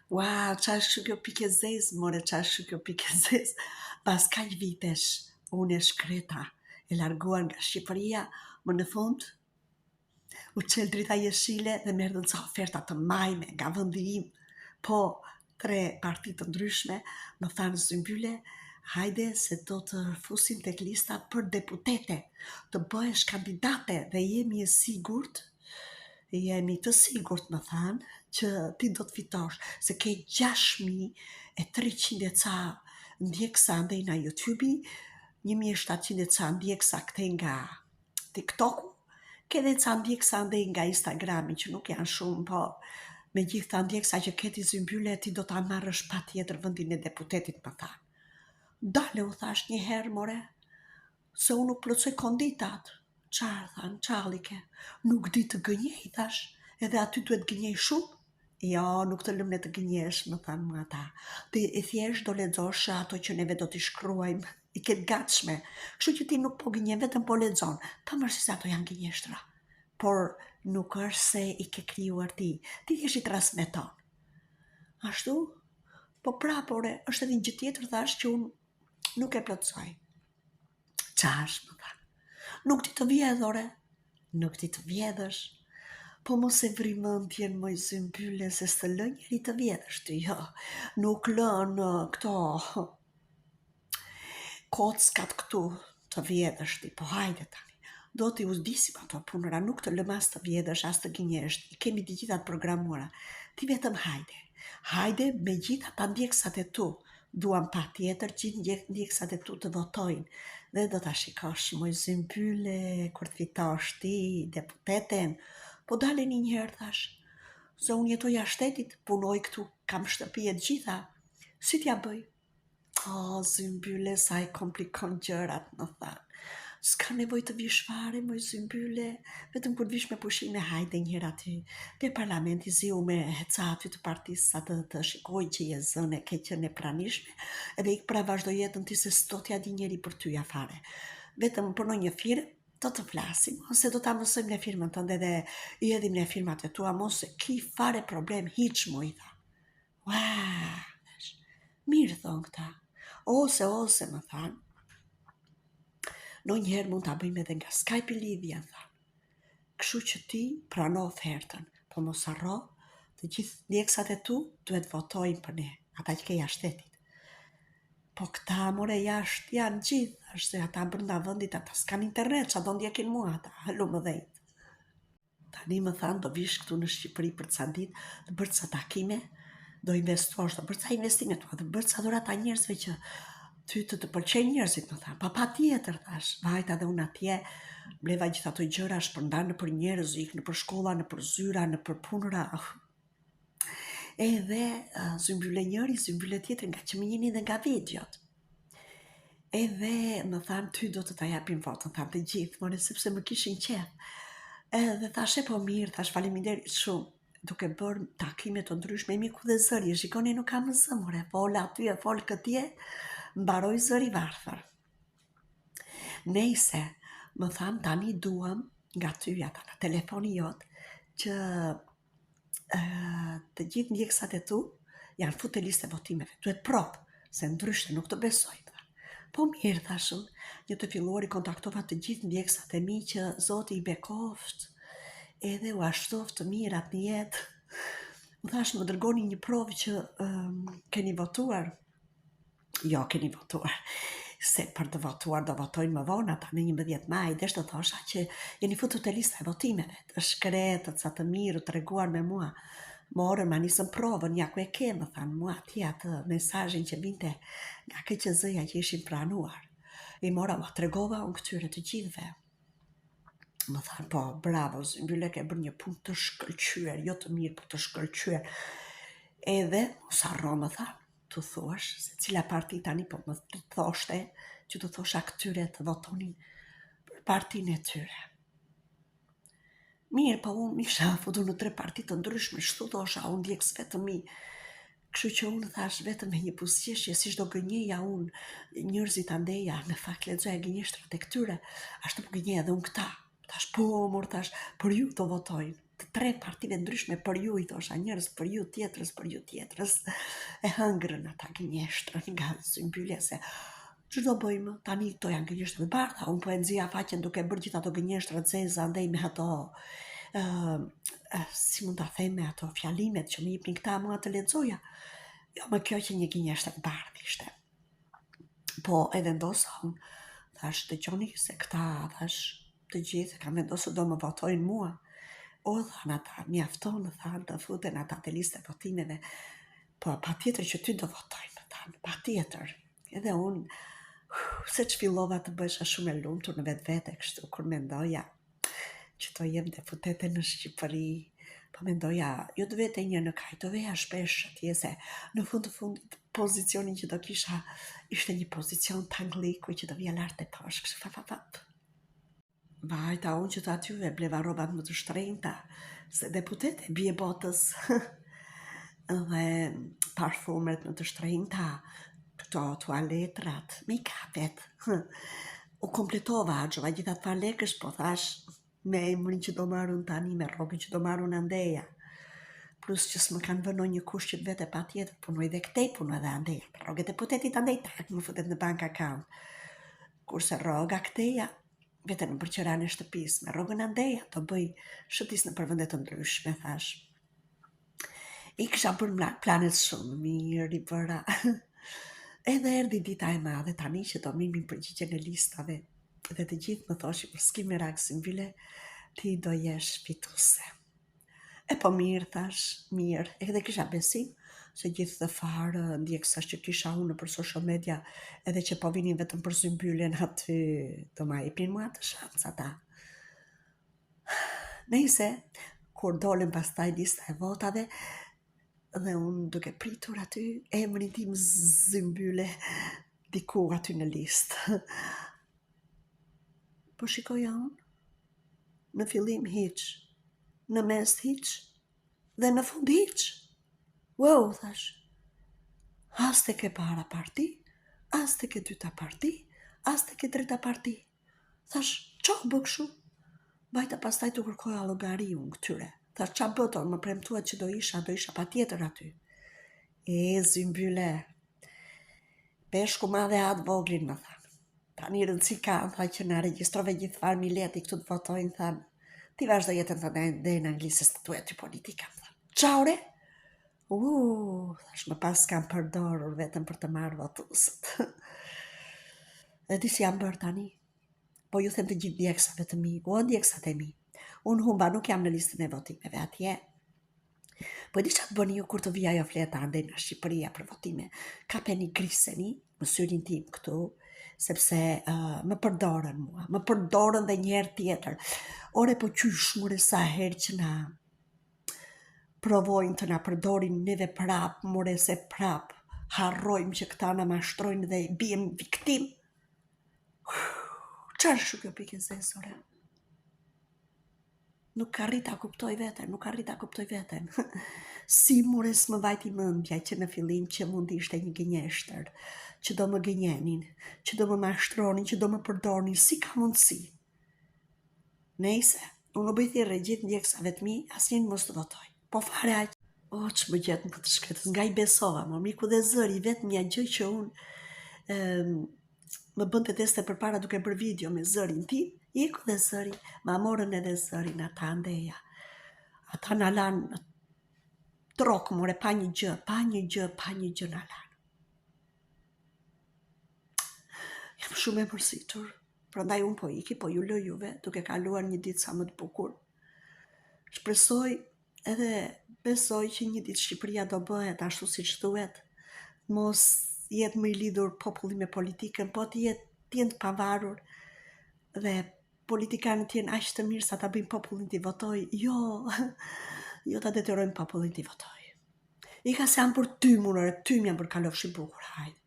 Ua, qa është kjo pikë zezë, more, qa është kjo pikë zezë. Pas kaq vitesh, unë e shkreta, e larguar nga Shqipëria, më në fund, u qel drita jeshile dhe më erdhën ca oferta të majme nga vendi im. Po, 3 parti të ndryshme më thanë Zymbyle, hajde se do të fusim tek lista për deputete, të bëhesh kandidate dhe jemi të sigurt, më thanë, që ti do të fitosh, se ke 6.300 e ca ndjekësa ndej nga YouTube-i, 1.700 e ca ndjekësa këtej nga TikTok-u, ke dhe ca ndjekësa ndej nga Instagrami, që nuk janë shumë, po me gjithë ta ndjekësa që keti Zymbyle, ti do ta marrësh patjetër vendin e deputetit, më thanë. Dale, u thash një herë, more, se unë nuk plotësoj konditat. Qarë, thanë, qalike, nuk di të gënjej, thash, edhe aty duhet gënjej shumë. Jo, nuk të lëmë të gënjesh, më thanë më ata. Ti i thjesht do lexosh ato që neve do t'i shkruajmë, i ketë gatshme. Kështu që ti nuk po gënjen, vetëm po lexon. Pavarësisht se ato janë gënjeshtra. Por nuk është se i ke krijuar ti. Ti thjesht i transmeton. Ashtu? Po prapore, është edhe një gjë tjetër, thash, që unë nuk e plotësoj. Qash, më thanë. Nuk ti të vjedhore, nuk ti të vjedhësh, po mos e vri mendjen moj Zymbyle, se s'të lë njeri të vjedhësh ty, jo, nuk lën këto kockat këtu të vjedhësh ti, po hajde tani, do t'i uzdisim ato punëra, nuk të lëm as të vjedhësh, as të gënjesh, i kemi të gjitha të programuara, ti vetëm hajde me gjitha ta ndjekësat e tu, duam pa tjetër gjithë ndjekësat e tu të votojnë, dhe do t'a shikosh moj Zymbyle, kur të fitosh ti deputeten, po dale një herë, thash, se unë jetoj jashtë shtetit, punoj këtu, kam shtëpi e gjitha, si t'ja bëj? O, Zymbyle, sa i komplikon gjërat, më thanë. S'ka nevoj të vish fare, moj Zymbyle, vetëm kur vish me pushime, hajde një herë aty, te parlamenti ziu me heca aty të partisë, sa të shikoj që je zënë e ke qenë e pranishme, edhe ik pra vazhdo jetën ti, se s'do t'ja di njeri për tyja fare. Vetëm për një firmë, do të flasim, ose do ta mësojmë në firmën tënde dhe i edhim në firmat e tua, mos se ki fare problem, hiq mu i tha. Ua, mirë thonë këta, ose, më thanë, no njëherë mund ta bëjmë edhe nga Skype i lidhja, thanë. Kështu që ti prano ofertën, po mos harro, të gjithë ndjekësat e tu duhet votojnë për ne, ata që ke jashtë shtetit. Po këta more jashtë janë gjithë, është se ata brenda vendit, ata s'kan internet, qa do ndjekin mua ata, halu më dhejt. Tani më thanë, do vish këtu në Shqipëri për ca ditë, dhe bërë ca takime, do investosh, do bërë ca investime tua, dhe bërë ca dhurata njerëzve që ty të pëlqejnë njerëzit, më thanë, pa tjetër, thash, vajta dhe unë atje, bleva gjitha ato gjëra, shpërndar në për njerëz, ik në për shkolla, në për zyra, në për punëra. Edhe Zymbyle njëri, Zymbyle tjetër, nga që më njeni dhe nga videot. Edhe më thanë, ty do të ta japim votën, thanë të gjithë, more, sepse më kishin qef. Edhe thashe po mirë, thash faleminderit shumë, duke bërë takime të ndryshme, e miku dhe zëri, shikoni nuk kam zë, more, fola aty e fol këtje, mbaroj zëri varfër. Nejse, më thanë, tani duam nga ty ata nga telefoni jot, që të gjithë ndjekësat e tu janë fut e listë e votimeve, duhet provë, se ndryshe nuk të besoj. Po mirë, thashun, një të filluar i kontaktova të gjithë ndjekësat e mi që Zoti i bekoft, edhe u ashtoft të mirat në jetë. Më thash, më dërgoni një provë që keni votuar. Jo, keni votuar. Se për të votuar do votojnë më vonë ata në 11 maj, dhe shtë të thosha që jeni futur të lista e votimeve, të shkretët, sa të mirë, të reguar me mua. Morën, ma nisën provën, ja ku e ke, më thanë mua atje atë mesazhin që vinte nga KQZ-ja që ishin pranuar. I mora, ma tregova unë këtyre të gjithve. Më thanë, po, bravo, Zymbyle ke bërë një punë të shkëlqyer, jo të mirë, po të shkëlqyer. Edhe, mos harro, më thanë, të thuash, se cila parti tani, po më të thoshte, që të thosha këtyre të votonin për partinë e tyre. Mirë, po unë isha futur në 3 parti të ndryshme, shtu thosha, unë ndjekës vetëm mi. Kështu që unë thash vetëm me një pusqeshje, si shdo gënjeja unë, njerëzit andeja, në fakt lexoja gënjeshtrat e këtyre, ashtu po gënjeja edhe unë këta. Thash, po, mor, thash, për ju të votojnë. të tre partive ndryshme për ju, i thosha, njërës për ju, tjetrës, e hëngrën ata gënjeshtrën nga zymbyllja se që do bëjmë, tani to janë gënjeshtrë të bardha, unë po e nëzia faqen duke bërë gjitha ato gënjeshtrë të zeza, ndej me ato, si mund të theme, ato fjalimet që më jepnin këta mua të lexoja. Jo, më kjo që një gënjeshtër të bardhë ishte. Po e vendosa unë, thash të qoni se këta, thash të gjithë, kam vendosur do më votojnë mua. O, thanë ata, mjafton, thanë, të futen ata të liste votimeve, po pa tjetër që ty do votojnë, thanë, pa tjetër. Edhe unë, se që fillova të bësha shumë e lumtur në vetë vete, kështu, kur mendoja që to jem deputete në Shqipëri, po mendoja, jo të vete një në kaj, të veja shpesh atje se në fund të fundit pozicionin që do kisha ishte një pozicion të angliku që do vija lartë e poshë, kështu fap. Vajta unë që të atyve bleva robat më të shtrenjta, se deputete bje botës, dhe parfumet më të shtrenjta, këto tualetrat, make-upet, u kompletova, gjova gjithat farlekësh, po thash, me emrin që do marun tani, me rogën që do marun andeja. Plus që s'më kanë vënë një kush që të vete pa tjetër, punoj dhe këtej, punoj dhe andeja. Rogët e putetit andej tak, më futet në bank account. Kurse roga këteja, vete në përqëran e shtëpis, me rogën andeja, do bëj shëtis në përvëndet të ndryshme, thash. I kisha bërë planet shumë, mirë i bëra. Edhe erdi dita e madhe, tani që do mimin përgjigje në listave, dhe të gjithë më thoshi, për s'ki me rakë Zymbylle, ti do jesh fituse. E po mirë, thash, mirë, edhe kisha besim, se gjithë dhe farë ndjekësa që kisha unë për social media, edhe që po vinin vetëm për Zymbyllën aty, do ma jepin mua të shansë ata. Nejse, kur dolem pastaj lista e votave, dhe unë duke pritur aty, emrin tim Zymbylle, diku aty në listë. Po shikoja unë, në fillim hiq, në mes hiq, dhe në fund hiq. Wow, thash, as të ke para parti, as të ke dyta parti, as të ke treta parti. Thash, qa bëkshu? Bajta pastaj të kërkoja llogari unë këtyre. Thash, qa bëton, më premtuat që do isha pa tjetër aty. Zymbylle, peshku madhe atë voglin, më thanë. Tani rëndësi ka, tha që na regjistrove gjithë farë mileti këtu të votojnë, thanë, ti vazhdo jetën të dhe në anglisës të tuaj ty politika, thanë. Qaure? Thash, më pas kam përdorur vetëm për të marrë votusët. Dhe di si jam bërë tani, po ju them të gjithë djeksave të mi, djeksat e mi. Unë humba nuk jam në listën e votimeve atje. Po di qatë bëni ju kur të vija jo fleta andej në Shqipëria për votime. Ka peni griseni, më syrin tim këtu, sepse më përdorën mua, më përdorën dhe njerë tjetër. Ore po qysh mure sa herë që na provojnë të na përdorin neve prap, mure se prap, harrojmë që këta na mashtrojnë dhe bijem viktim. Qarë shu kjo pike zesore? Nuk arrita kuptoj veten. Si mure s'më vajti mendja që në fillim që mund ishte një gënjeshtër, që do më gënjenin, që do më mashtronin, që do më përdornin, si ka mundësi. Nejse, unë bëj thirrje gjithë ndjeksave të mi, asnjën mos të votoj. Po fare aq. Që më gjetë në këtë shkretës, nga i besova, më miku dhe zëri, vetë një gjë që unë më bënte teste për para duke bërë video me zërin tim, iku dhe zëri, ma morën edhe zërin ata andeja. Ata në lanë trokë, more, pa një gjë në lanë. Jam shumë e mërzitur, prandaj unë po iki, po ju lë juve, duke kaluar një ditë sa më të bukur. Shpresoj edhe besoj që një ditë Shqipëria do bëhet ashtu si që duhet, mos jetë më i lidhur populli me politikën, po të jenë të pavarur dhe politikanët jenë aq të mirë sa ta bëjnë popullin t'i votoj. Jo ta detyrojnë popullin t'i votoj. I ka se janë për ty, munore, ty më janë për kalofshi bukur, hajde.